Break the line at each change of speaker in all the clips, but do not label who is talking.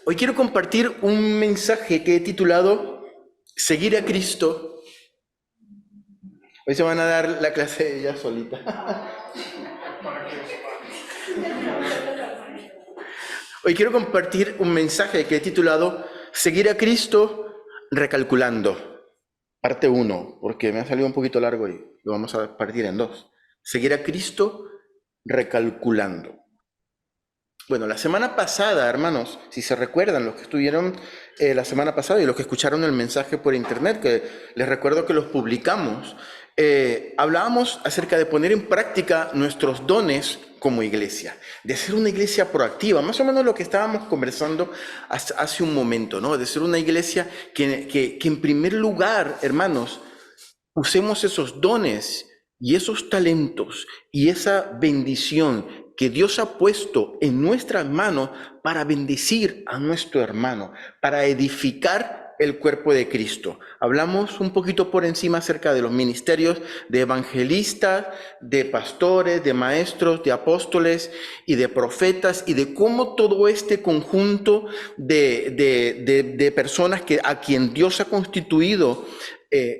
Hoy quiero compartir un mensaje que he titulado Seguir a Cristo. Hoy se van a dar la clase de ella solita. Hoy quiero compartir un mensaje que he titulado Seguir a Cristo recalculando. Parte uno, porque me ha salido un poquito largo y lo vamos a partir en dos. Seguir a Cristo recalculando. Bueno, la semana pasada, hermanos, si se recuerdan, los que estuvieron la semana pasada y los que escucharon el mensaje por internet, que les recuerdo que los publicamos, hablábamos acerca de poner en práctica nuestros dones como iglesia, de ser una iglesia proactiva, más o menos lo que estábamos conversando hace un momento, ¿no? De ser una iglesia que en primer lugar, hermanos, usemos esos dones y esos talentos y esa bendición que Dios ha puesto en nuestras manos para bendecir a nuestro hermano, para edificar el cuerpo de Cristo. Hablamos un poquito por encima acerca de los ministerios de evangelistas, de pastores, de maestros, de apóstoles y de profetas, y de cómo todo este conjunto de personas a quien Dios ha constituido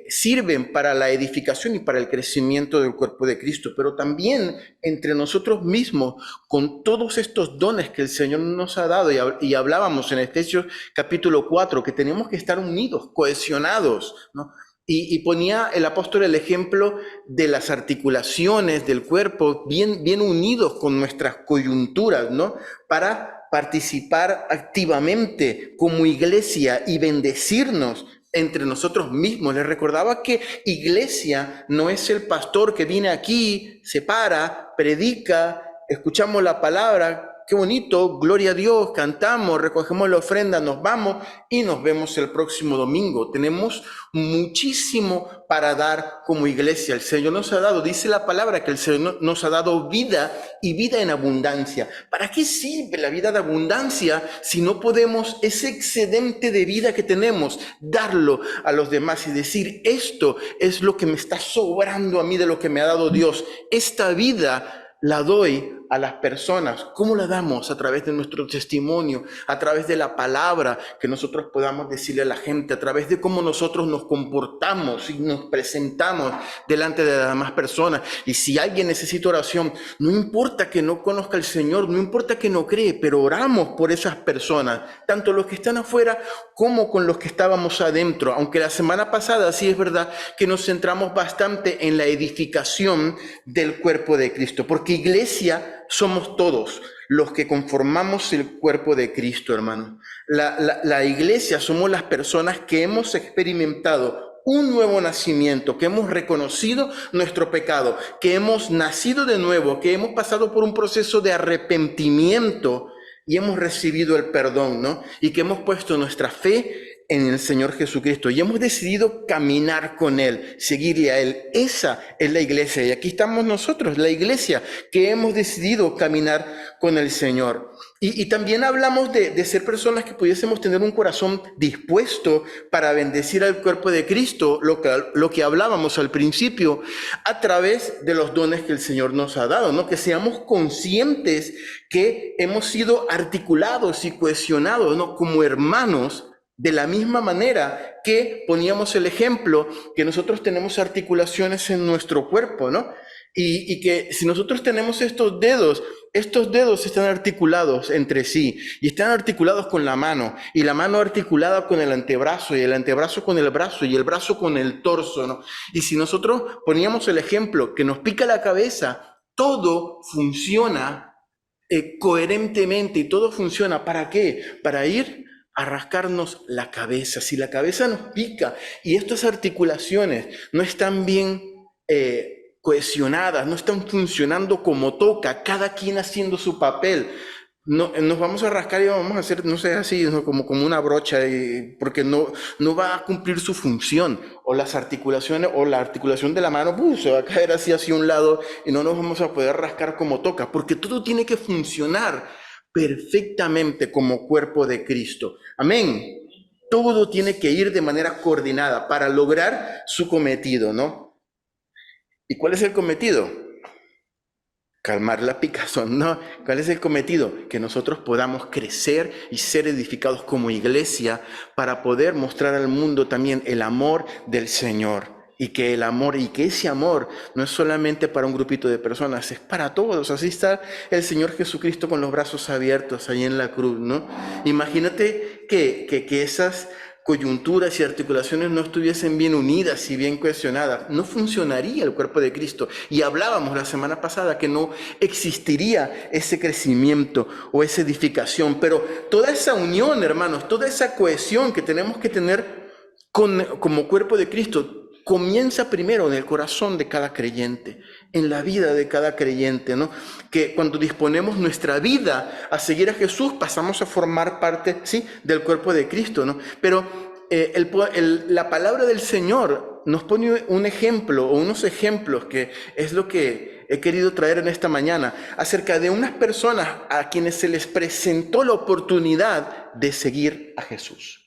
sirven para la edificación y para el crecimiento del cuerpo de Cristo, pero también entre nosotros mismos, con todos estos dones que el Señor nos ha dado, y hablábamos en Efesios capítulo 4, que tenemos que estar unidos, cohesionados, ¿no? Y ponía el apóstol el ejemplo de las articulaciones del cuerpo bien unidos con nuestras coyunturas, ¿no? Para participar activamente como iglesia y bendecirnos entre nosotros mismos. Les recordaba que iglesia no es el pastor que viene aquí, se para, predica, escuchamos la palabra, qué bonito, gloria a Dios, cantamos, recogemos la ofrenda, nos vamos y nos vemos el próximo domingo. Tenemos muchísimo para dar como iglesia. El Señor nos ha dado, dice la palabra, que el Señor nos ha dado vida y vida en abundancia. ¿Para qué sirve la vida de abundancia si no podemos ese excedente de vida que tenemos darlo a los demás y decir, esto es lo que me está sobrando a mí de lo que me ha dado Dios? Esta vida la doy a las personas. ¿Cómo la damos? A través de nuestro testimonio, a través de la palabra que nosotros podamos decirle a la gente, a través de cómo nosotros nos comportamos y nos presentamos delante de las demás personas. Y si alguien necesita oración, no importa que no conozca al Señor, no importa que no cree, pero oramos por esas personas, tanto los que están afuera como con los que estábamos adentro. Aunque la semana pasada sí es verdad que nos centramos bastante en la edificación del cuerpo de Cristo, porque iglesia somos todos los que conformamos el cuerpo de Cristo, hermano. La iglesia somos las personas que hemos experimentado un nuevo nacimiento, que hemos reconocido nuestro pecado, que hemos nacido de nuevo, que hemos pasado por un proceso de arrepentimiento y hemos recibido el perdón, ¿no? Y que hemos puesto nuestra fe en el Señor Jesucristo y hemos decidido caminar con Él, seguirle a Él. Esa es la iglesia, y aquí estamos nosotros, la iglesia, que hemos decidido caminar con el Señor. Y también hablamos de ser personas que pudiésemos tener un corazón dispuesto para bendecir al cuerpo de Cristo, lo que hablábamos al principio, a través de los dones que el Señor nos ha dado, ¿no? Que seamos conscientes que hemos sido articulados y cohesionados, ¿no? Como hermanos, de la misma manera que poníamos el ejemplo que nosotros tenemos articulaciones en nuestro cuerpo, ¿no? Y que si nosotros tenemos estos dedos están articulados entre sí y están articulados con la mano, y la mano articulada con el antebrazo, y el antebrazo con el brazo, y el brazo con el torso, ¿no? Y si nosotros poníamos el ejemplo que nos pica la cabeza, todo funciona coherentemente, y todo funciona. ¿Para qué? Para ir a rascarnos la cabeza. Si la cabeza nos pica y estas articulaciones no están bien cohesionadas, no están funcionando como toca, cada quien haciendo su papel, no, nos vamos a rascar y vamos a hacer, no sé, así, ¿no? como una brocha, porque no va a cumplir su función. O las articulaciones, o la articulación de la mano, se va a caer así hacia un lado y no nos vamos a poder rascar como toca, porque todo tiene que funcionar perfectamente como cuerpo de Cristo. Amén. Todo tiene que ir de manera coordinada para lograr su cometido, ¿no? ¿Y cuál es el cometido? calmar la picazón, no. ¿Cuál es el cometido? Que nosotros podamos crecer y ser edificados como iglesia para poder mostrar al mundo también el amor del Señor. Y que ese amor no es solamente para un grupito de personas, es para todos. Así está el Señor Jesucristo con los brazos abiertos ahí en la cruz, ¿no? Imagínate que esas coyunturas y articulaciones no estuviesen bien unidas y bien cohesionadas, no funcionaría el cuerpo de Cristo. Y hablábamos la semana pasada que no existiría ese crecimiento o esa edificación, pero toda esa unión, hermanos, toda esa cohesión que tenemos que tener como cuerpo de Cristo, comienza primero en el corazón de cada creyente, en la vida de cada creyente, ¿no? Que cuando disponemos nuestra vida a seguir a Jesús, pasamos a formar parte, sí, del cuerpo de Cristo, ¿no? Pero la palabra del Señor nos pone un ejemplo o unos ejemplos que es lo que he querido traer en esta mañana, acerca de unas personas a quienes se les presentó la oportunidad de seguir a Jesús.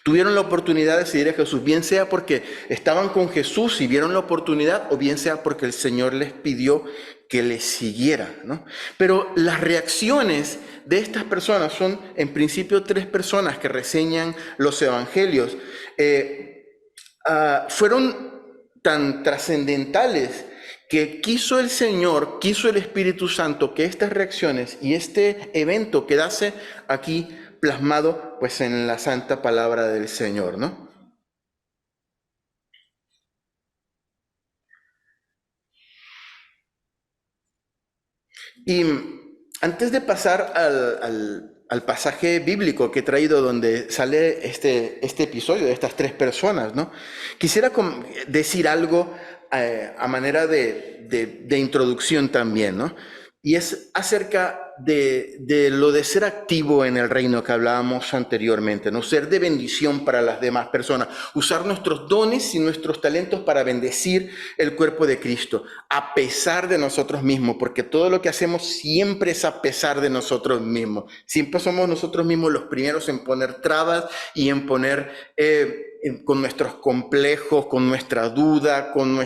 Tuvieron la oportunidad de seguir a Jesús, bien sea porque estaban con Jesús y vieron la oportunidad, o bien sea porque el Señor les pidió que les siguiera, ¿no? Pero las reacciones de estas personas son, en principio, 3 personas que reseñan los evangelios. Fueron tan trascendentales que quiso el Señor, quiso el Espíritu Santo que estas reacciones y este evento quedase aquí plasmado pues en la santa palabra del Señor, ¿no? Y antes de pasar al pasaje bíblico que he traído donde sale este episodio de estas 3 personas, ¿no? Quisiera decir algo a manera de introducción también, ¿no? Y es acerca de lo de ser activo en el reino que hablábamos anteriormente, ¿no? Ser de bendición para las demás personas, usar nuestros dones y nuestros talentos para bendecir el cuerpo de Cristo, a pesar de nosotros mismos, porque todo lo que hacemos siempre es a pesar de nosotros mismos. Siempre somos nosotros mismos los primeros en poner trabas y en poner con nuestros complejos, con nuestra duda, con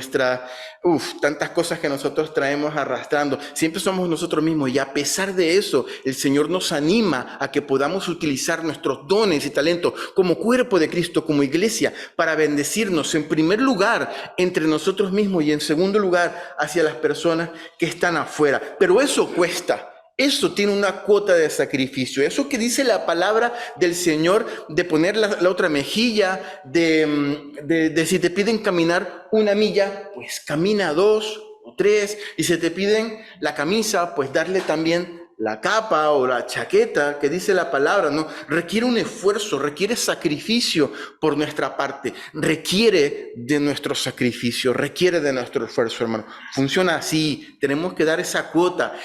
tantas cosas que nosotros traemos arrastrando. Siempre somos nosotros mismos, y a pesar de eso, el Señor nos anima a que podamos utilizar nuestros dones y talentos como cuerpo de Cristo, como iglesia, para bendecirnos en primer lugar entre nosotros mismos y en segundo lugar hacia las personas que están afuera. Pero eso cuesta. Eso tiene una cuota de sacrificio. Eso que dice la palabra del Señor de poner la otra mejilla, de si te piden caminar 1 milla, pues camina 2 o 3. Y si te piden la camisa, pues darle también la capa o la chaqueta que dice la palabra, ¿no? Requiere un esfuerzo, requiere sacrificio por nuestra parte, requiere de nuestro sacrificio, requiere de nuestro esfuerzo, hermano. Funciona así, tenemos que dar esa cuota,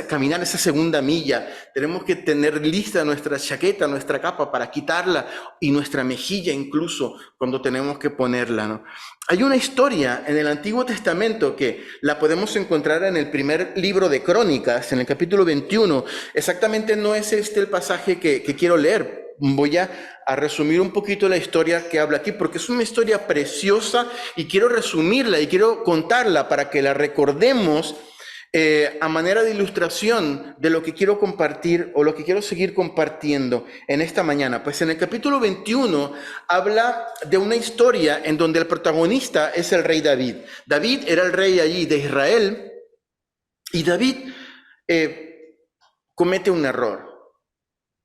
caminar esa 2ª milla, tenemos que tener lista nuestra chaqueta, nuestra capa para quitarla, y nuestra mejilla incluso cuando tenemos que ponerla, ¿no? Hay una historia en el Antiguo Testamento que la podemos encontrar en el primer libro de Crónicas, en el capítulo 21. Exactamente no es este el pasaje que quiero leer. Voy a resumir un poquito la historia que habla aquí, porque es una historia preciosa y quiero resumirla y quiero contarla para que la recordemos a manera de ilustración de lo que quiero compartir o lo que quiero seguir compartiendo en esta mañana. Pues en el capítulo 21 habla de una historia en donde el protagonista es el rey David. David era el rey allí de Israel, y David comete un error,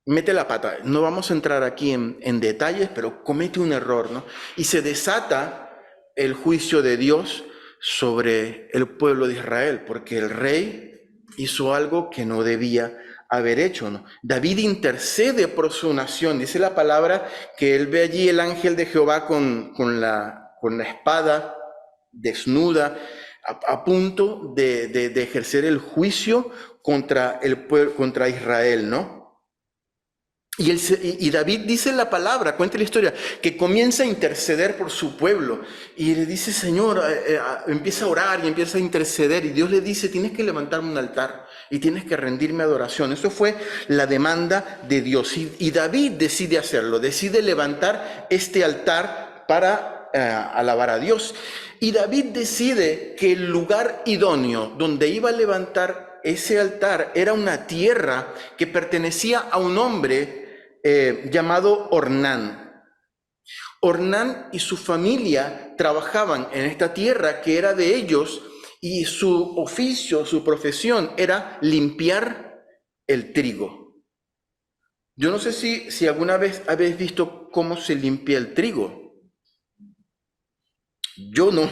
mete la pata. No vamos a entrar aquí en detalles, pero comete un error, ¿no? Y se desata el juicio de Dios sobre el pueblo de Israel, porque el rey hizo algo que no debía haber hecho, ¿no? David intercede por su nación. Dice la palabra que él ve allí el ángel de Jehová con la espada desnuda, a punto de ejercer el juicio contra el pueblo, contra Israel, ¿no? Y David dice en la palabra, cuenta la historia, que comienza a interceder por su pueblo. Y le dice, Señor, empieza a orar y empieza a interceder. Y Dios le dice, tienes que levantarme un altar y tienes que rendirme adoración. Eso fue la demanda de Dios. Y David decide hacerlo, decide levantar este altar para alabar a Dios. Y David decide que el lugar idóneo donde iba a levantar ese altar era una tierra que pertenecía a un hombre llamado Ornán. Ornán y su familia trabajaban en esta tierra que era de ellos, y su oficio, su profesión era limpiar el trigo. Yo no sé si alguna vez habéis visto cómo se limpia el trigo. Yo no,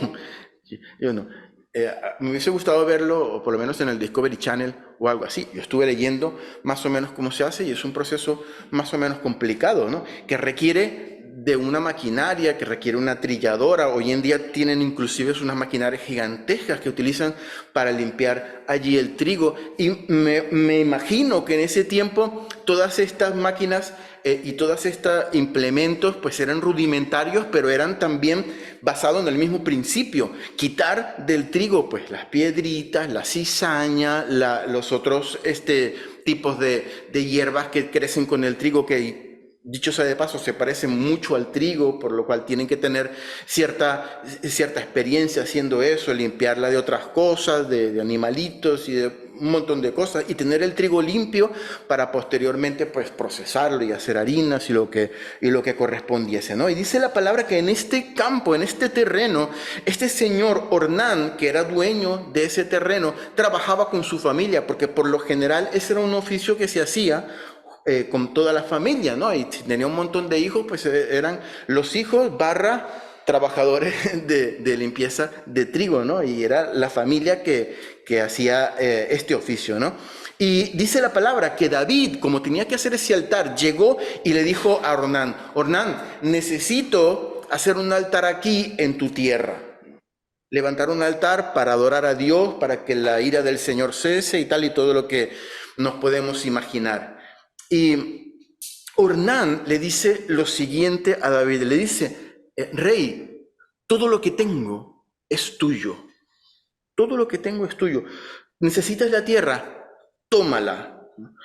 yo no. Me hubiese gustado verlo, o por lo menos en el Discovery Channel o algo así. Yo estuve leyendo más o menos cómo se hace, y es un proceso más o menos complicado, ¿no? Que requiere de una maquinaria, que requiere una trilladora. Hoy en día tienen inclusive unas maquinarias gigantescas que utilizan para limpiar allí el trigo. Y me imagino que en ese tiempo todas estas máquinas y todos estos implementos pues eran rudimentarios, pero eran también basados en el mismo principio: quitar del trigo pues las piedritas, la cizaña, los otros tipos de hierbas que crecen con el trigo, que dicho sea de paso se parecen mucho al trigo, por lo cual tienen que tener cierta experiencia haciendo eso, limpiarla de otras cosas, de animalitos y de un montón de cosas, y tener el trigo limpio para posteriormente pues procesarlo y hacer harinas y lo que correspondiese, ¿no? Y dice la palabra que en este campo, en este terreno, este señor Ornán, que era dueño de ese terreno, trabajaba con su familia, porque por lo general ese era un oficio que se hacía con toda la familia, ¿no? Y si tenía un montón de hijos, pues eran los hijos / trabajadores de limpieza de trigo, ¿no? Y era la familia que hacía este oficio, ¿no? Y dice la palabra que David, como tenía que hacer ese altar, llegó y le dijo a Ornán: Ornán, necesito hacer un altar aquí en tu tierra. Levantar un altar para adorar a Dios, para que la ira del Señor cese y tal, y todo lo que nos podemos imaginar. Y Ornán le dice lo siguiente a David, le dice: Rey, todo lo que tengo es tuyo, todo lo que tengo es tuyo. ¿Necesitas la tierra? Tómala,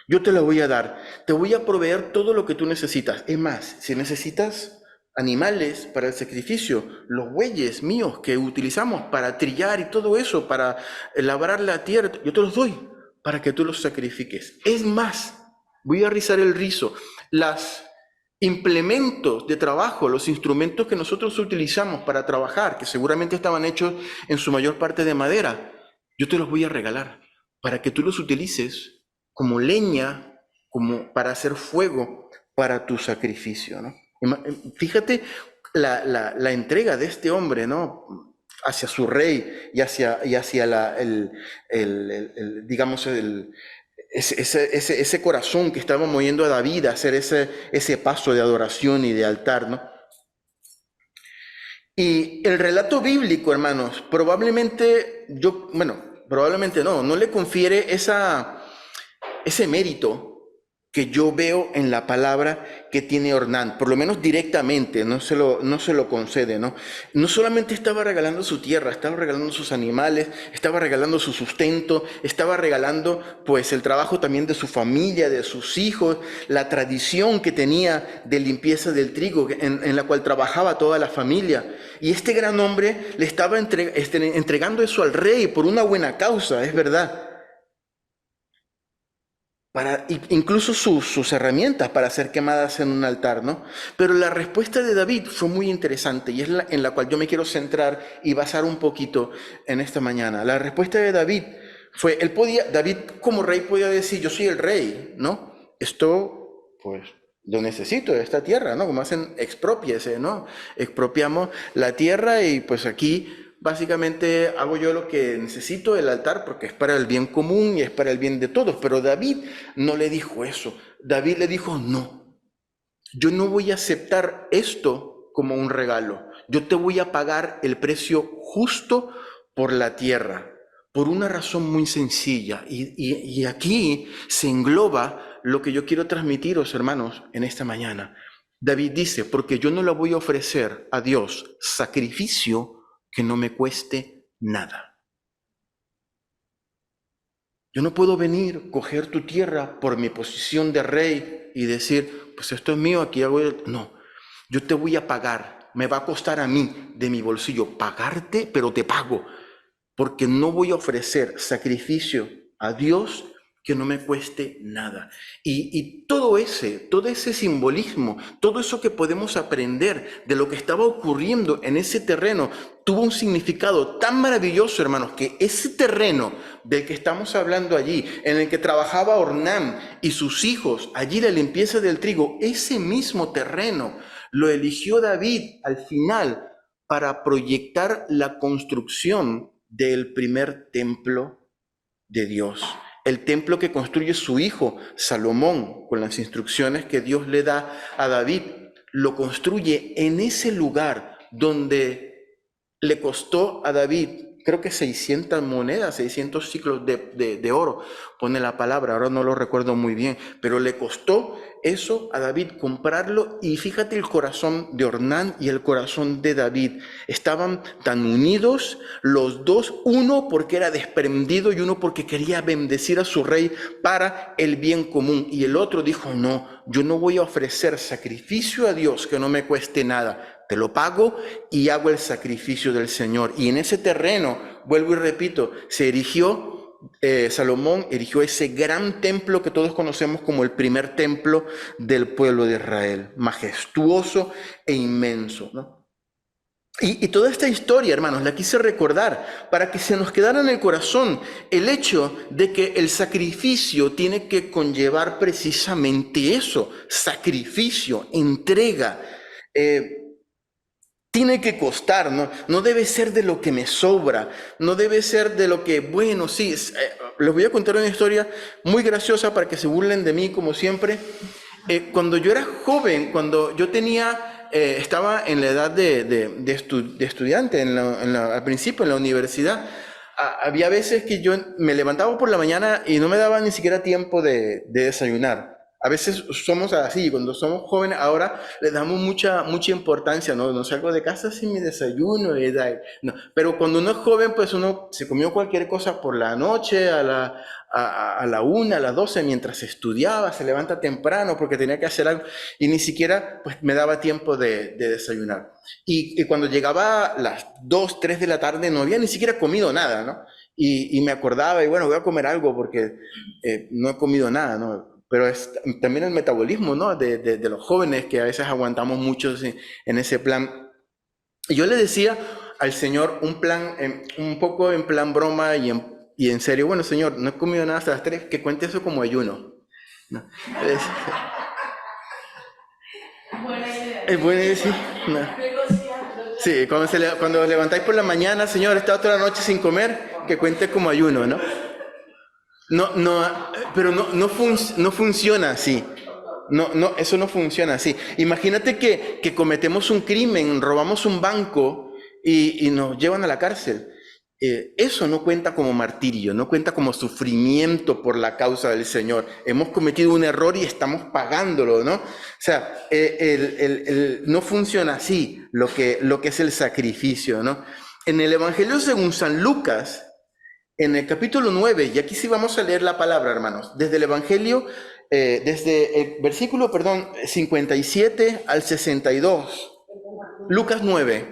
yo te la voy a dar, te voy a proveer todo lo que tú necesitas. Es más, si necesitas animales para el sacrificio, los bueyes míos que utilizamos para trillar y todo eso, para labrar la tierra, yo te los doy para que tú los sacrifiques. Es más, voy a rizar el rizo. Los implementos de trabajo, los instrumentos que nosotros utilizamos para trabajar, que seguramente estaban hechos en su mayor parte de madera, yo te los voy a regalar para que tú los utilices como leña, como para hacer fuego para tu sacrificio, ¿no? Fíjate la entrega de este hombre, ¿no? Hacia su rey y hacia digamos, ese corazón que estaba moviendo a David a hacer ese paso de adoración y de altar, ¿no? Y el relato bíblico, hermanos, probablemente no le confiere ese mérito que yo veo en la palabra que tiene Ornán, por lo menos directamente, no se lo concede, ¿no? No solamente estaba regalando su tierra, estaba regalando sus animales, estaba regalando su sustento, estaba regalando pues el trabajo también de su familia, de sus hijos, la tradición que tenía de limpieza del trigo en la cual trabajaba toda la familia. Y este gran hombre le estaba entregando eso al rey por una buena causa, es verdad. Incluso sus herramientas para ser quemadas en un altar, ¿no? Pero la respuesta de David fue muy interesante, y es en la cual yo me quiero centrar y basar un poquito en esta mañana. La respuesta de David fue, David como rey podía decir: yo soy el rey, ¿no? Esto, pues, lo necesito, de esta tierra, ¿no? Como hacen, exprópiese, ¿no? Expropiamos la tierra y pues aquí básicamente hago yo lo que necesito, el altar, porque es para el bien común y es para el bien de todos. Pero David no le dijo eso. David le dijo: no, yo no voy a aceptar esto como un regalo. Yo te voy a pagar el precio justo por la tierra, por una razón muy sencilla. Y aquí se engloba lo que yo quiero transmitiros, hermanos, en esta mañana. David dice: porque yo no le voy a ofrecer a Dios sacrificio que no me cueste nada. Yo no puedo venir, coger tu tierra por mi posición de rey y decir: pues esto es mío, aquí hago. No, yo te voy a pagar me va a costar a mí, de mi bolsillo, pagarte, pero te pago, porque no voy a ofrecer sacrificio a Dios que no me cueste nada. Y todo ese simbolismo, todo eso que podemos aprender de lo que estaba ocurriendo en ese terreno, tuvo un significado tan maravilloso, hermanos, que ese terreno del que estamos hablando allí, en el que trabajaba Ornán y sus hijos, allí la limpieza del trigo, ese mismo terreno lo eligió David al final para proyectar la construcción del primer templo de Dios. El templo que construye su hijo Salomón, con las instrucciones que Dios le da a David, lo construye en ese lugar donde le costó a David, creo que 600 monedas, 600 ciclos de oro, pone la palabra, ahora no lo recuerdo muy bien, pero le costó eso a David, comprarlo. Y fíjate el corazón de Ornán y el corazón de David, estaban tan unidos los dos, uno porque era desprendido y uno porque quería bendecir a su rey para el bien común, y el otro dijo, no, yo no voy a ofrecer sacrificio a Dios que no me cueste nada, te lo pago y hago el sacrificio del Señor. Y en ese terreno, vuelvo y repito, se erigió, Salomón erigió ese gran templo que todos conocemos como el primer templo del pueblo de Israel, majestuoso e inmenso, ¿no? Y toda esta historia, hermanos, la quise recordar para que se nos quedara en el corazón el hecho de que el sacrificio tiene que conllevar precisamente eso, sacrificio, entrega. Tiene que costar, ¿no? No debe ser de lo que me sobra, no debe ser de lo que, bueno, sí, les voy a contar una historia muy graciosa para que se burlen de mí, como siempre. Cuando yo era joven, cuando yo tenía, estaba en la edad de estudiante, al principio en la universidad, había veces que yo me levantaba por la mañana y no me daba ni siquiera tiempo de desayunar. A veces somos así, cuando somos jóvenes ahora le damos mucha importancia, ¿no? No salgo de casa sin mi desayuno, no. Pero cuando uno es joven, pues uno se comió cualquier cosa por la noche, a la 1, a las 12, mientras estudiaba, se levanta temprano porque tenía que hacer algo, y ni siquiera pues me daba tiempo de desayunar. Y cuando llegaba a las 2, 3 de la tarde no había ni siquiera comido nada, ¿no? Y me acordaba, y bueno, voy a comer algo porque no he comido nada, ¿no? Pero es también el metabolismo, ¿no? de los jóvenes, que a veces aguantamos mucho en ese plan. Y yo le decía al Señor un plan, un poco en plan broma y en serio, bueno, Señor, no he comido nada hasta las 3, que cuente eso como ayuno, ¿no? Es buena idea, sí. No. Sí, cuando levantáis por la mañana, Señor, está otra noche sin comer, que cuente como ayuno, ¿no? Pero no funciona así. Eso no funciona así. Imagínate que cometemos un crimen, robamos un banco y nos llevan a la cárcel. Eso no cuenta como martirio, no cuenta como sufrimiento por la causa del Señor. Hemos cometido un error y estamos pagándolo, ¿no? O sea, no funciona así lo que es el sacrificio, ¿no? En el Evangelio según San Lucas, en el capítulo 9, y aquí sí vamos a leer la palabra, hermanos, desde el Evangelio, desde el versículo, 57 al 62. Lucas 9.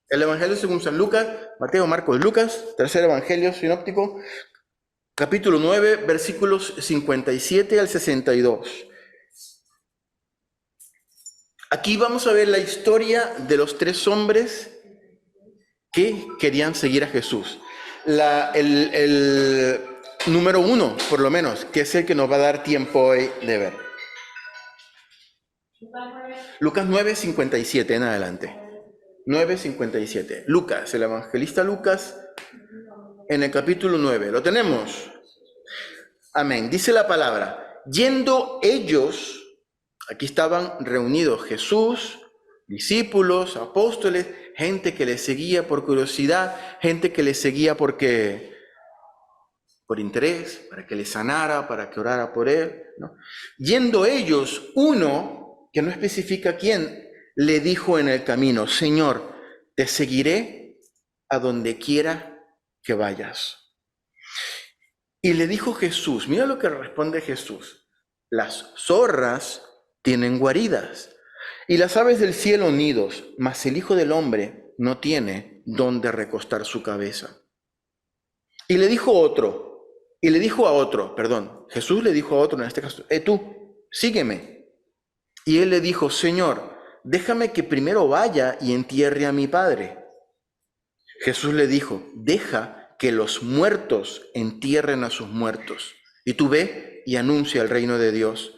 El Evangelio según San Lucas, Mateo, Marcos, Lucas, tercer Evangelio sinóptico, capítulo 9, versículos 57 al 62. Aquí vamos a ver la historia de los 3 hombres que querían seguir a Jesús. El número 1, por lo menos, que es el que nos va a dar tiempo hoy de ver. Lucas 9, 57 en adelante. 9:57. Lucas, el evangelista Lucas, en el capítulo 9. ¿Lo tenemos? Amén. Dice la palabra, yendo ellos, aquí estaban reunidos Jesús, discípulos, apóstoles, gente que le seguía por curiosidad, gente que le seguía por interés, para que le sanara, para que orara por él, ¿no? Yendo ellos, uno, que no especifica quién, le dijo en el camino, Señor, te seguiré a donde quiera que vayas. Y le dijo Jesús, mira lo que responde Jesús, las zorras tienen guaridas Y las aves del cielo nidos, mas el Hijo del Hombre no tiene donde recostar su cabeza. Y le dijo a otro, Jesús le dijo a otro en este caso, tú, sígueme. Y él le dijo, Señor, déjame que primero vaya y entierre a mi padre. Jesús le dijo, deja que los muertos entierren a sus muertos. Y tú ve y anuncia el reino de Dios.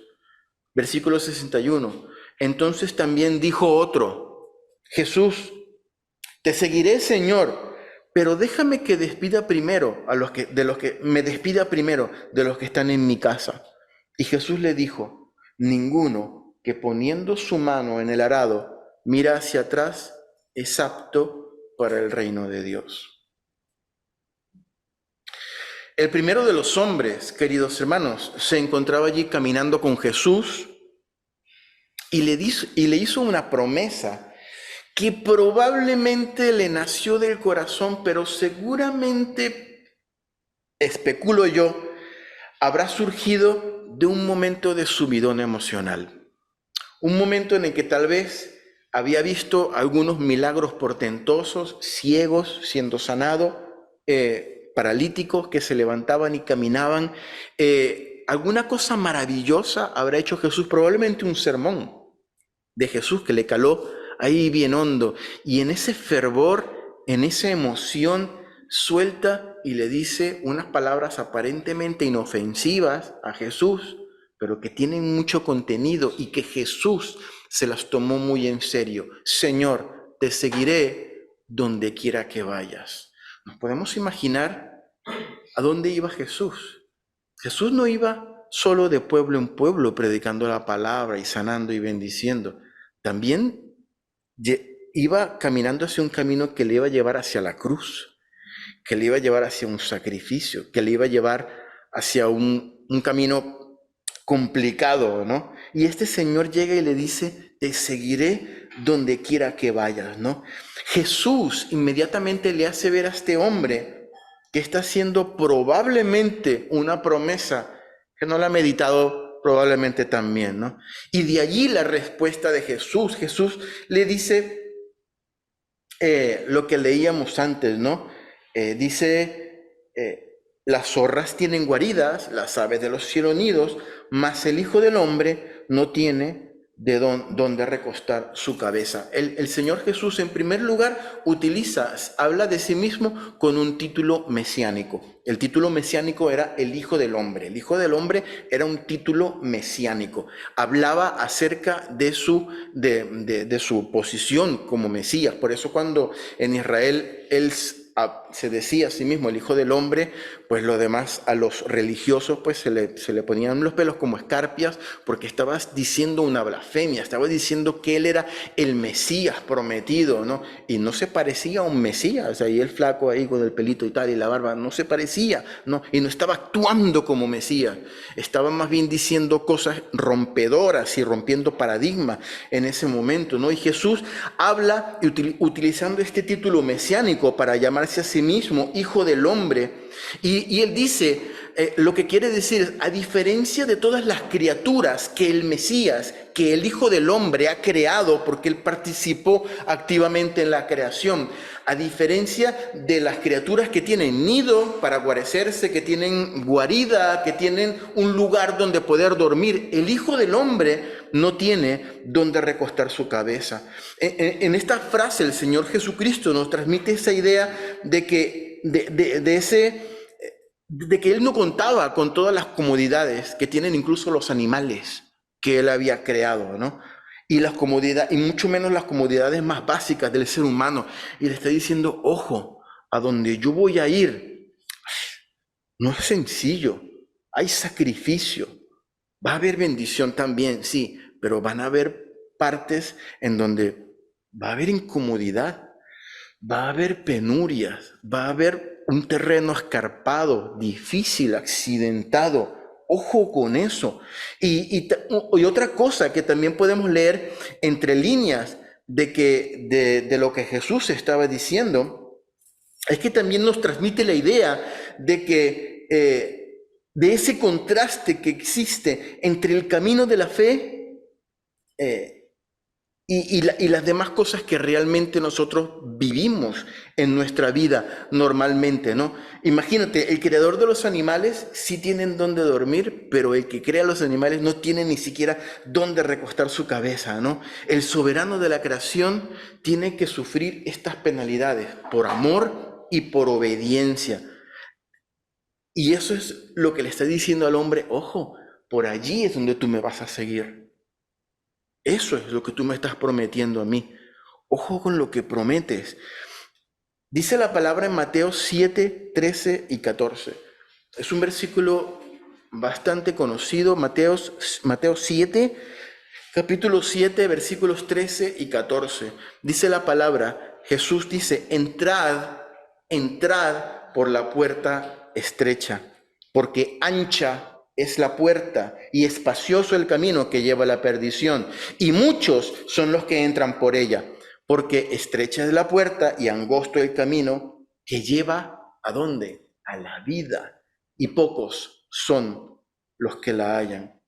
Versículo 61. Entonces también dijo otro, Jesús, te seguiré, Señor, pero déjame que despida primero me despida primero de los que están en mi casa. Y Jesús le dijo, ninguno que poniendo su mano en el arado mira hacia atrás es apto para el reino de Dios. El primero de los hombres, queridos hermanos, se encontraba allí caminando con Jesús y le hizo una promesa que probablemente le nació del corazón, pero seguramente, especulo yo, habrá surgido de un momento de subidón emocional. Un momento en el que tal vez había visto algunos milagros portentosos, ciegos siendo sanados, paralíticos que se levantaban y caminaban. Alguna cosa maravillosa habrá hecho Jesús, probablemente un sermón de Jesús que le caló ahí bien hondo. Y en ese fervor, en esa emoción, suelta y le dice unas palabras aparentemente inofensivas a Jesús, pero que tienen mucho contenido y que Jesús se las tomó muy en serio. Señor, te seguiré donde quiera que vayas. Nos podemos imaginar a dónde iba Jesús. Jesús no iba solo de pueblo en pueblo predicando la palabra y sanando y bendiciendo. También iba caminando hacia un camino que le iba a llevar hacia la cruz, que le iba a llevar hacia un sacrificio, que le iba a llevar hacia un camino complicado, ¿no? Y este Señor llega y le dice, te seguiré donde quiera que vayas, ¿no? Jesús inmediatamente le hace ver a este hombre que está haciendo probablemente una promesa que no la ha meditado probablemente también, ¿no? Y de allí la respuesta de Jesús. Jesús le dice lo que leíamos antes, ¿no? Dice, las zorras tienen guaridas, las aves de los cielos nidos, mas el Hijo del Hombre no tiene de dónde recostar su cabeza. El Señor Jesús, en primer lugar, habla de sí mismo con un título mesiánico. El título mesiánico era el Hijo del Hombre. El Hijo del Hombre era un título mesiánico. Hablaba acerca de su posición como Mesías. Por eso cuando en Israel él se decía a sí mismo el Hijo del Hombre, pues lo demás a los religiosos pues se le ponían los pelos como escarpias, porque estabas diciendo una blasfemia, estabas diciendo que él era el Mesías prometido, ¿no? Y no se parecía a un Mesías, ahí el flaco ahí con el pelito y tal y la barba, no se parecía, ¿no? Y no estaba actuando como Mesías, estaba más bien diciendo cosas rompedoras y rompiendo paradigmas en ese momento, ¿no? Y Jesús habla utilizando este título mesiánico para llamarse a sí mismo Hijo del Hombre, y él dice, lo que quiere decir es, a diferencia de todas las criaturas que el Mesías, que el Hijo del Hombre ha creado, porque él participó activamente en la creación, a diferencia de las criaturas que tienen nido para guarecerse, que tienen guarida, que tienen un lugar donde poder dormir, el Hijo del Hombre no tiene donde recostar su cabeza. En esta frase el Señor Jesucristo nos transmite esa idea de que Él no contaba con todas las comodidades que tienen incluso los animales que Él había creado, ¿no? Y mucho menos las comodidades más básicas del ser humano. Y le está diciendo, ojo, a donde yo voy a ir, no es sencillo, hay sacrificio. Va a haber bendición también, sí, pero van a haber partes en donde va a haber incomodidad, va a haber penurias, va a haber un terreno escarpado, difícil, accidentado. Ojo con eso. Y otra cosa que también podemos leer entre líneas de lo que Jesús estaba diciendo, es que también nos transmite la idea de que de ese contraste que existe entre el camino de la fe y las demás cosas que realmente nosotros vivimos en nuestra vida normalmente, ¿no? Imagínate, el creador de los animales sí tienen dónde dormir, pero el que crea los animales no tiene ni siquiera dónde recostar su cabeza, ¿no? El soberano de la creación tiene que sufrir estas penalidades por amor y por obediencia. Y eso es lo que le está diciendo al hombre: ojo, por allí es donde tú me vas a seguir. Eso es lo que tú me estás prometiendo a mí. Ojo con lo que prometes. Dice la palabra en Mateo 7, 13 y 14. Es un versículo bastante conocido, Mateo 7, capítulo 7, versículos 13 y 14. Dice la palabra, Jesús dice: entrad por la puerta estrecha, porque ancha es la puerta y espacioso el camino que lleva a la perdición, y muchos son los que entran por ella, porque estrecha es la puerta y angosto el camino que lleva ¿a dónde? A la vida, y pocos son los que la hallan.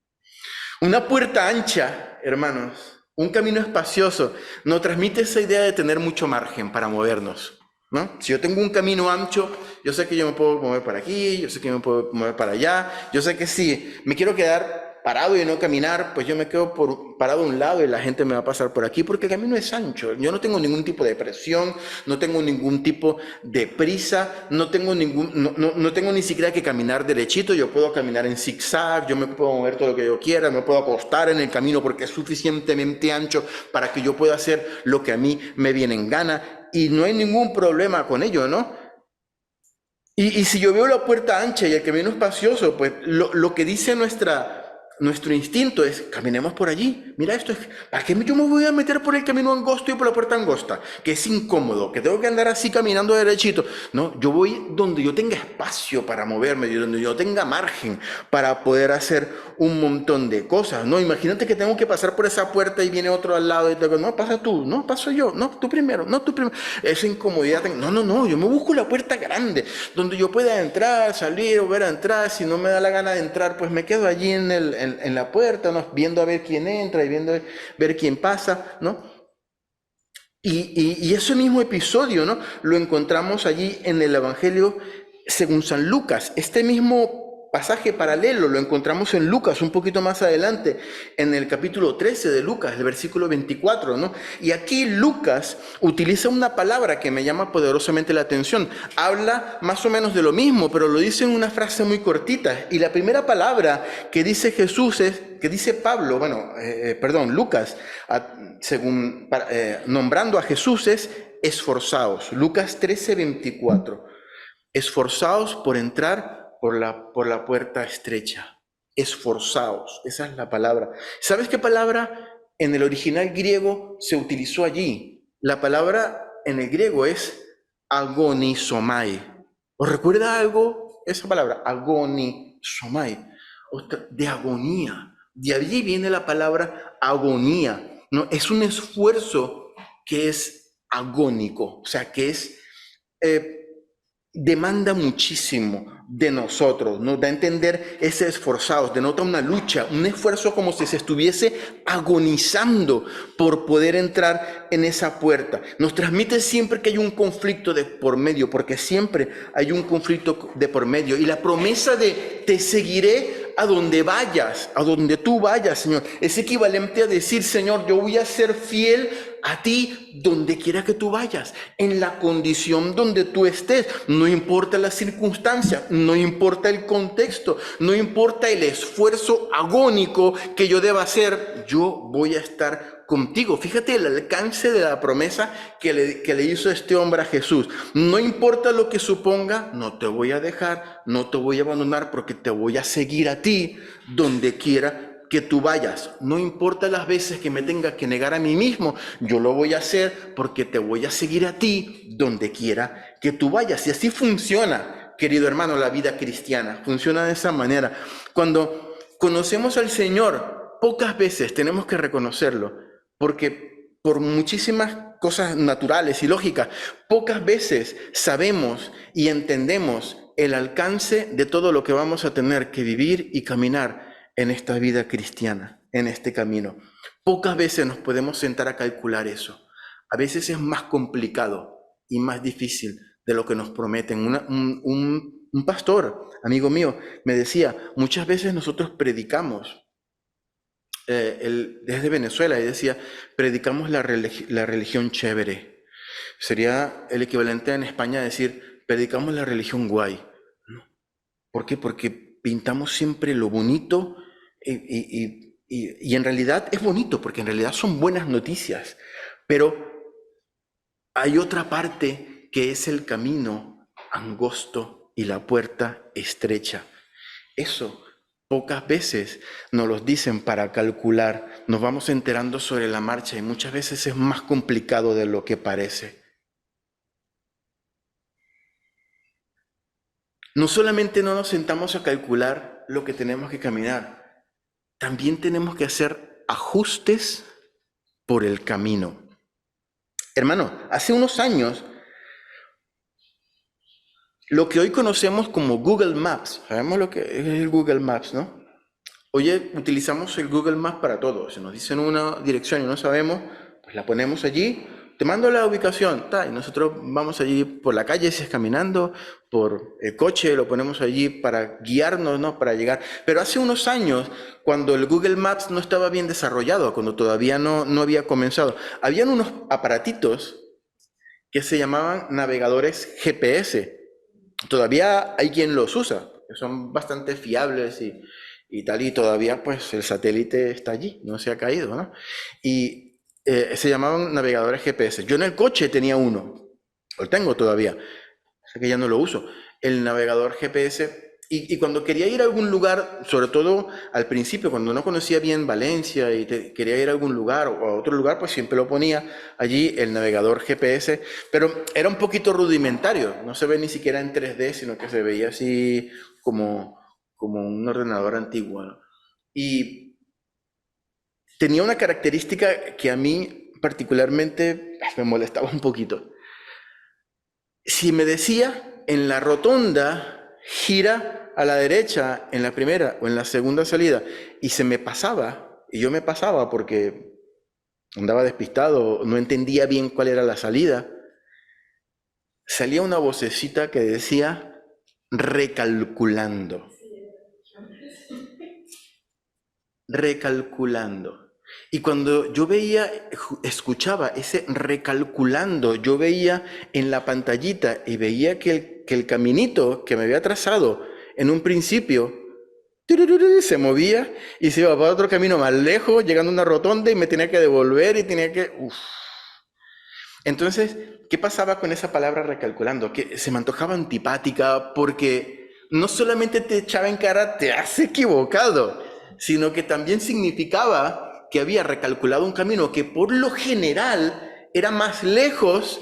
Una puerta ancha, hermanos, un camino espacioso, nos transmite esa idea de tener mucho margen para movernos, ¿no? Si yo tengo un camino ancho, yo sé que yo me puedo mover para aquí, yo sé que me puedo mover para allá, yo sé que si me quiero quedar parado y no caminar, pues yo me quedo parado a un lado y la gente me va a pasar por aquí, porque el camino es ancho. Yo no tengo ningún tipo de presión, no tengo ningún tipo de prisa, no tengo ni siquiera que caminar derechito. Yo puedo caminar en zigzag, yo me puedo mover todo lo que yo quiera, me puedo acostar en el camino porque es suficientemente ancho para que yo pueda hacer lo que a mí me viene en gana, y no hay ningún problema con ello, ¿no? Y si yo veo la puerta ancha y el camino espacioso, pues lo que dice nuestro instinto es: caminemos por allí. Mira, ¿para qué yo me voy a meter por el camino angosto y por la puerta angosta? Que es incómodo, que tengo que andar así caminando derechito. No, yo voy donde yo tenga espacio para moverme, donde yo tenga margen para poder hacer un montón de cosas. No, imagínate que tengo que pasar por esa puerta y viene otro al lado y te digo: no, pasa tú, no, paso yo, no, tú primero, no, tú primero. Esa incomodidad, no, yo me busco la puerta grande, donde yo pueda entrar, salir, volver a entrar. Si no me da la gana de entrar, pues me quedo allí en la puerta, ¿no? Viendo a ver quién entra y viendo a ver quién pasa, ¿no? Y ese mismo episodio, ¿no?, lo encontramos allí en el Evangelio según San Lucas. Este mismo pasaje paralelo lo encontramos en Lucas un poquito más adelante, en el capítulo 13 de Lucas, el versículo 24, ¿no? Y aquí Lucas utiliza una palabra que me llama poderosamente la atención. Habla más o menos de lo mismo, pero lo dice en una frase muy cortita. Y la primera palabra que dice Lucas, nombrando a Jesús, es esforzaos. Lucas 13, 24. Esforzaos por entrar por la puerta estrecha. Esforzaos, esa es la palabra. ¿Sabes qué palabra en el original griego se utilizó allí? La palabra en el griego es agonizomai. ¿Os recuerda algo esa palabra? Agonizomai, de agonía. De allí viene la palabra agonía, ¿no? Es un esfuerzo que es agónico, o sea, que es demanda muchísimo de nosotros, nos da a entender ese esforzados, denota una lucha, un esfuerzo, como si se estuviese agonizando por poder entrar en esa puerta. Nos transmite siempre que hay un conflicto de por medio, porque siempre hay un conflicto de por medio, y la promesa de te seguiré a donde vayas, a donde tú vayas, Señor, es equivalente a decir: Señor, yo voy a ser fiel a ti donde quiera que tú vayas, en la condición donde tú estés. No importa la circunstancia, no importa el contexto, no importa el esfuerzo agónico que yo deba hacer, yo voy a estar contigo. Fíjate el alcance de la promesa que le hizo este hombre a Jesús. No importa lo que suponga, no te voy a dejar, no te voy a abandonar, porque te voy a seguir a ti donde quiera que tú vayas. No importa las veces que me tenga que negar a mí mismo, yo lo voy a hacer porque te voy a seguir a ti donde quiera que tú vayas. Y así funciona, querido hermano, la vida cristiana. Funciona de esa manera. Cuando conocemos al Señor, pocas veces tenemos que reconocerlo, porque por muchísimas cosas naturales y lógicas, pocas veces sabemos y entendemos el alcance de todo lo que vamos a tener que vivir y caminar en esta vida cristiana. en este camino. Pocas veces nos podemos sentar a calcular eso. A veces es más complicado y más difícil de lo que nos prometen. Un pastor, amigo mío, me decía, muchas veces nosotros predicamos, desde Venezuela, y decía, predicamos la religión chévere. Sería el equivalente en España a decir, predicamos la religión guay. ¿Por qué? Porque pintamos siempre lo bonito y en realidad es bonito, porque en realidad son buenas noticias, pero hay otra parte que es el camino angosto y la puerta estrecha. Eso pocas veces nos lo dicen para calcular, nos vamos enterando sobre la marcha y muchas veces es más complicado de lo que parece. No solamente no nos sentamos a calcular lo que tenemos que caminar, también tenemos que hacer ajustes por el camino. Hermano, hace unos años, lo que hoy conocemos como Google Maps, sabemos lo que es el Google Maps, ¿no? Hoy utilizamos el Google Maps para todo. Si nos dicen una dirección y no sabemos, pues la ponemos allí, te mando la ubicación, y nosotros vamos allí por la calle, si es caminando, por el coche, lo ponemos allí para guiarnos, ¿no? Para llegar. Pero hace unos años, cuando el Google Maps no estaba bien desarrollado, cuando todavía no había comenzado, habían unos aparatitos que se llamaban navegadores GPS. Todavía hay quien los usa, que son bastante fiables y tal, y todavía pues el satélite está allí, no se ha caído, ¿no? Y se llamaban navegadores GPS. Yo en el coche tenía uno, lo tengo todavía, sé que ya no lo uso, el navegador GPS. Y cuando quería ir a algún lugar, sobre todo al principio, cuando no conocía bien Valencia y quería ir a algún lugar o a otro lugar, pues siempre lo ponía allí el navegador GPS, pero era un poquito rudimentario, no se ve ni siquiera en 3D, sino que se veía así como un ordenador antiguo, ¿no? Y tenía una característica que a mí particularmente me molestaba un poquito. Si me decía en la rotonda, gira a la derecha en la primera o en la segunda salida, y se me pasaba, y yo me pasaba porque andaba despistado, no entendía bien cuál era la salida, salía una vocecita que decía recalculando. Recalculando. Y cuando yo escuchaba ese recalculando, yo veía en la pantallita y veía que el caminito que me había trazado en un principio se movía y se iba para otro camino más lejos, llegando a una rotonda y me tenía que devolver y tenía que... Uf. Entonces, ¿qué pasaba con esa palabra recalculando? Que se me antojaba antipática porque no solamente te echaba en cara, te has equivocado, sino que también significaba que había recalculado un camino que por lo general era más lejos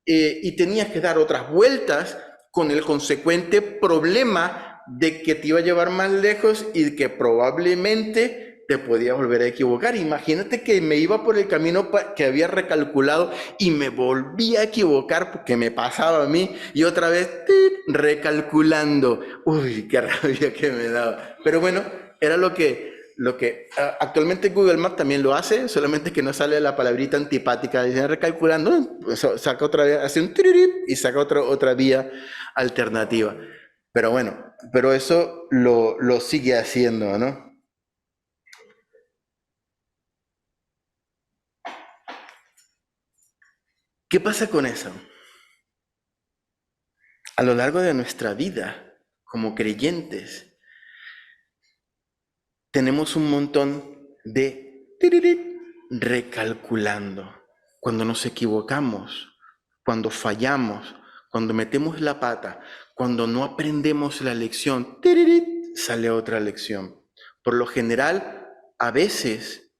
y tenías que dar otras vueltas con el consecuente problema de que te iba a llevar más lejos y que probablemente te podías volver a equivocar. Imagínate que me iba por el camino que había recalculado y me volví a equivocar porque me pasaba a mí y otra vez recalculando. Uy, qué rabia que me daba. Pero bueno, era lo que actualmente Google Maps también lo hace, solamente que no sale la palabrita antipática, dice recalculando, saca otra vez, hace un tiririp y saca otra vía alternativa. Pero bueno, pero eso lo sigue haciendo, ¿no? ¿Qué pasa con eso? A lo largo de nuestra vida, como creyentes, tenemos un montón de recalculando. Cuando nos equivocamos, cuando fallamos, cuando metemos la pata, cuando no aprendemos la lección, sale otra lección. Por lo general, a veces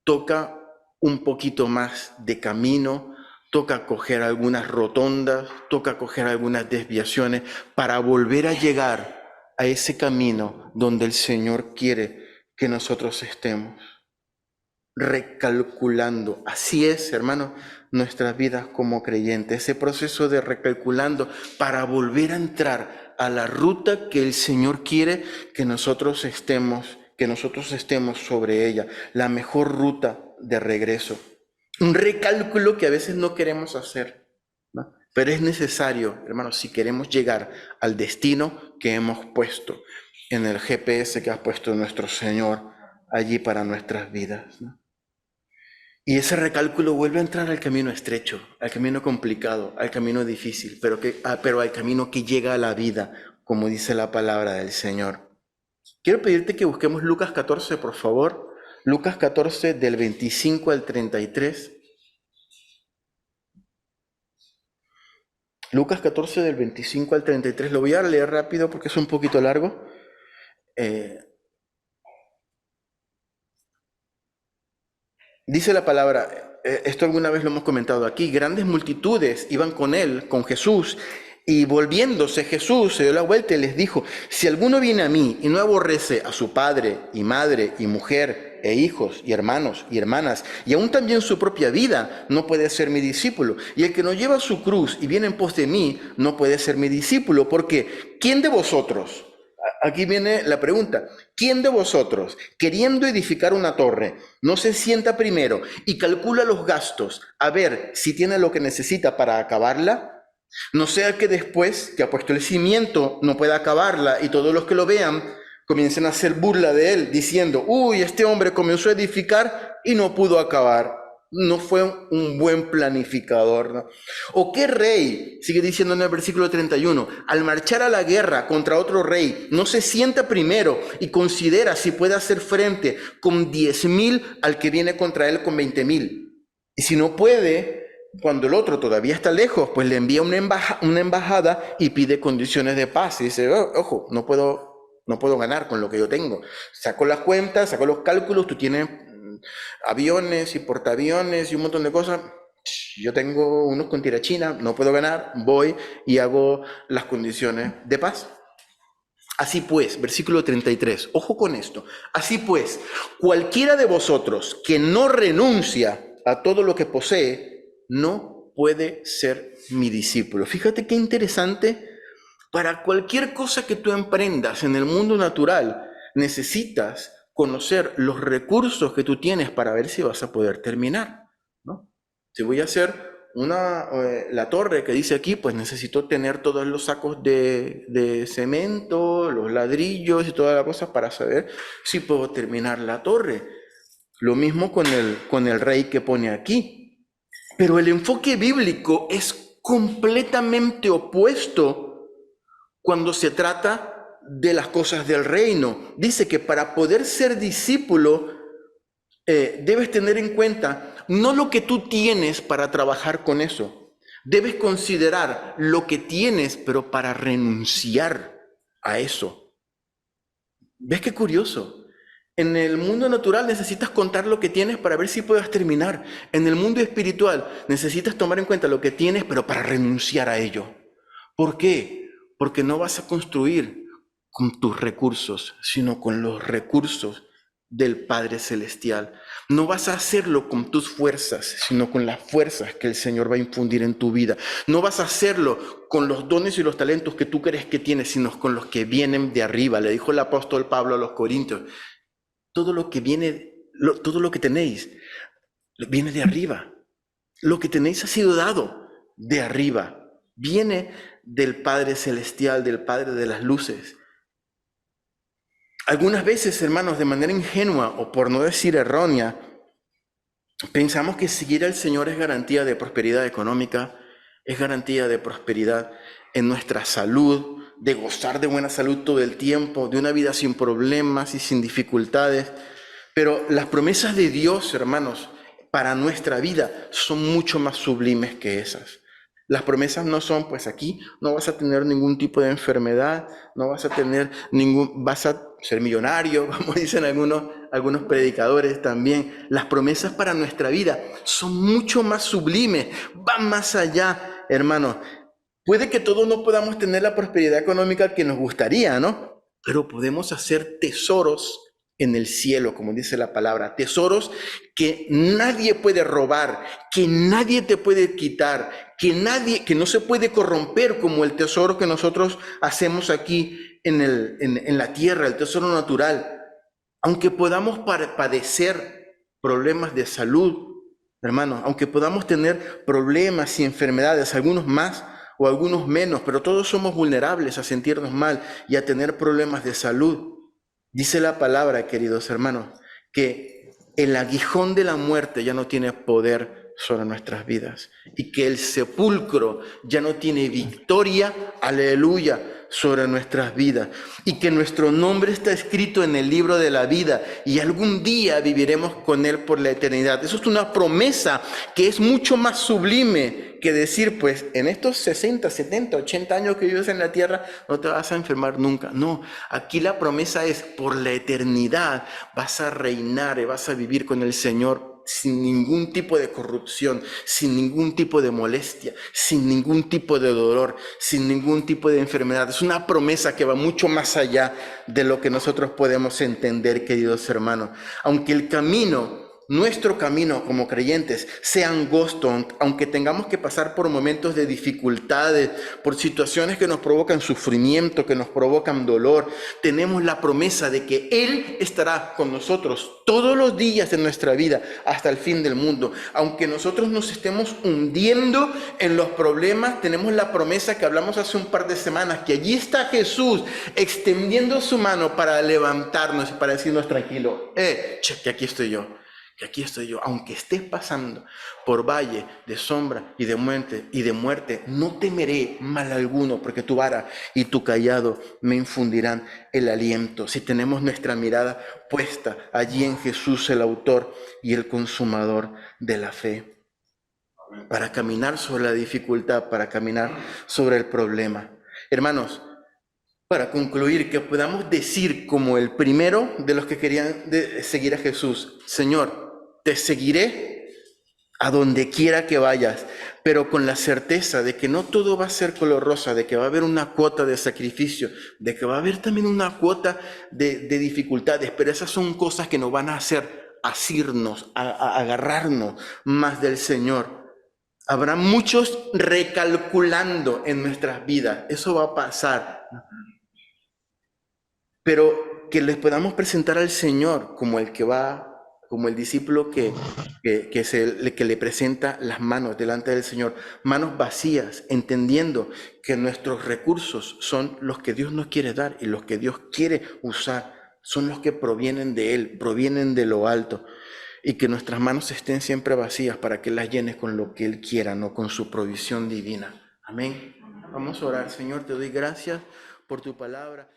toca un poquito más de camino, toca coger algunas rotondas, toca coger algunas desviaciones para volver a llegar a ese camino donde el Señor quiere que nosotros estemos. Recalculando. Así es, hermano, nuestras vidas como creyentes. Ese proceso de recalculando para volver a entrar a la ruta que el Señor quiere que nosotros estemos que nosotros estemos sobre ella, la mejor ruta de regreso. Un recálculo que a veces no queremos hacer, ¿no? Pero es necesario, hermanos, si queremos llegar al destino que hemos puesto en el GPS que ha puesto nuestro Señor allí para nuestras vidas, ¿no? Y ese recálculo vuelve a entrar al camino estrecho, al camino complicado, al camino difícil, pero al camino que llega a la vida, como dice la palabra del Señor. Quiero pedirte que busquemos Lucas 14, por favor. Lucas 14, del 25 al 33. Lucas 14, del 25 al 33. Lo voy a leer rápido porque es un poquito largo. Dice la palabra, esto alguna vez lo hemos comentado aquí, grandes multitudes iban con él, con Jesús, y volviéndose Jesús se dio la vuelta y les dijo, si alguno viene a mí y no aborrece a su padre y madre y mujer e hijos y hermanos y hermanas, y aún también su propia vida, no puede ser mi discípulo. Y el que no lleva su cruz y viene en pos de mí, no puede ser mi discípulo, porque ¿quién de vosotros? Aquí viene la pregunta, ¿quién de vosotros, queriendo edificar una torre, no se sienta primero y calcula los gastos a ver si tiene lo que necesita para acabarla? No sea que después que ha puesto el cimiento no pueda acabarla y todos los que lo vean comiencen a hacer burla de él, diciendo, uy, este hombre comenzó a edificar y no pudo acabar. No fue un buen planificador, ¿no? ¿O qué rey, sigue diciendo en el versículo 31, al marchar a la guerra contra otro rey, no se sienta primero y considera si puede hacer frente con 10,000 al que viene contra él con 20,000? Y si no puede, cuando el otro todavía está lejos, pues le envía una embajada y pide condiciones de paz. Y dice, oh, ojo, no puedo ganar con lo que yo tengo. Saco las cuentas, saco los cálculos, tú tienes aviones y portaaviones y un montón de cosas. Yo tengo unos con tirachina, no puedo ganar, voy y hago las condiciones de paz. Así pues, versículo 33, ojo con esto. Así pues, cualquiera de vosotros que no renuncia a todo lo que posee, no puede ser mi discípulo. Fíjate qué interesante. Para cualquier cosa que tú emprendas en el mundo natural, necesitas conocer los recursos que tú tienes para ver si vas a poder terminar, ¿no? Si voy a hacer la torre que dice aquí, pues necesito tener todos los sacos de cemento, los ladrillos y toda la cosa para saber si puedo terminar la torre. Lo mismo con el rey que pone aquí. Pero el enfoque bíblico es completamente opuesto cuando se trata de las cosas del reino. Dice que para poder ser discípulo, debes tener en cuenta no lo que tú tienes para trabajar con eso. Debes considerar lo que tienes, pero para renunciar a eso. ¿Ves qué curioso? En el mundo natural necesitas contar lo que tienes para ver si puedes terminar. En el mundo espiritual necesitas tomar en cuenta lo que tienes, pero para renunciar a ello. ¿Por qué? Porque no vas a construir con tus recursos, sino con los recursos del Padre Celestial. No vas a hacerlo con tus fuerzas, sino con las fuerzas que el Señor va a infundir en tu vida. No vas a hacerlo con los dones y los talentos que tú crees que tienes, sino con los que vienen de arriba. Le dijo el apóstol Pablo a los Corintios, todo lo que tenéis, viene de arriba. Lo que tenéis ha sido dado de arriba. Viene del Padre Celestial, del Padre de las luces. Algunas veces, hermanos, de manera ingenua o por no decir errónea, pensamos que seguir al Señor es garantía de prosperidad económica, es garantía de prosperidad en nuestra salud, de gozar de buena salud todo el tiempo, de una vida sin problemas y sin dificultades. Pero las promesas de Dios, hermanos, para nuestra vida son mucho más sublimes que esas. Las promesas no son, pues aquí no vas a tener ningún tipo de enfermedad, no vas a tener vas a ser millonario, como dicen algunos predicadores también. Las promesas para nuestra vida son mucho más sublimes, van más allá, hermanos. Puede que todos no podamos tener la prosperidad económica que nos gustaría, ¿no? Pero podemos hacer tesoros en el cielo, como dice la palabra, tesoros que nadie puede robar, que nadie te puede quitar, que no se puede corromper, como el tesoro que nosotros hacemos aquí en la tierra, el tesoro natural. Aunque podamos padecer problemas de salud, hermanos, aunque podamos tener problemas y enfermedades, algunos más o algunos menos, pero todos somos vulnerables a sentirnos mal y a tener problemas de salud. Dice la palabra, queridos hermanos, que el aguijón de la muerte ya no tiene poder sobre nuestras vidas y que el sepulcro ya no tiene victoria, aleluya, sobre nuestras vidas y que nuestro nombre está escrito en el libro de la vida y algún día viviremos con él por la eternidad. Eso es una promesa que es mucho más sublime que decir, pues en estos 60, 70, 80 años que vives en la tierra no te vas a enfermar nunca. No, aquí la promesa es por la eternidad vas a reinar y vas a vivir con el Señor sin ningún tipo de corrupción, sin ningún tipo de molestia, sin ningún tipo de dolor, sin ningún tipo de enfermedad. Es una promesa que va mucho más allá de lo que nosotros podemos entender, queridos hermanos. Aunque el camino, nuestro camino como creyentes, sea angosto, aunque tengamos que pasar por momentos de dificultades, por situaciones que nos provocan sufrimiento, que nos provocan dolor, tenemos la promesa de que Él estará con nosotros todos los días de nuestra vida hasta el fin del mundo. Aunque nosotros nos estemos hundiendo en los problemas, tenemos la promesa que hablamos hace un par de semanas, que allí está Jesús extendiendo su mano para levantarnos y para decirnos tranquilo, que aquí estoy yo. Que aquí estoy yo, aunque estés pasando por valle de sombra y de muerte, no temeré mal alguno, porque tu vara y tu cayado me infundirán el aliento. Si tenemos nuestra mirada puesta allí en Jesús, el autor y el consumador de la fe, para caminar sobre la dificultad, para caminar sobre el problema. Hermanos, para concluir, que podamos decir como el primero de los que querían seguir a Jesús, Señor, te seguiré a donde quiera que vayas, pero con la certeza de que no todo va a ser color rosa, de que va a haber una cuota de sacrificio, de que va a haber también una cuota de dificultades, pero esas son cosas que nos van a hacer asirnos, a agarrarnos más del Señor. Habrá muchos recalculando en nuestras vidas, eso va a pasar, pero que les podamos presentar al Señor como el que va, como el discípulo que le presenta las manos delante del Señor, manos vacías, entendiendo que nuestros recursos son los que Dios nos quiere dar y los que Dios quiere usar, son los que provienen de Él, provienen de lo alto, y que nuestras manos estén siempre vacías para que las llenes con lo que Él quiera, no con su provisión divina. Amén. Vamos a orar. Señor, te doy gracias por tu palabra.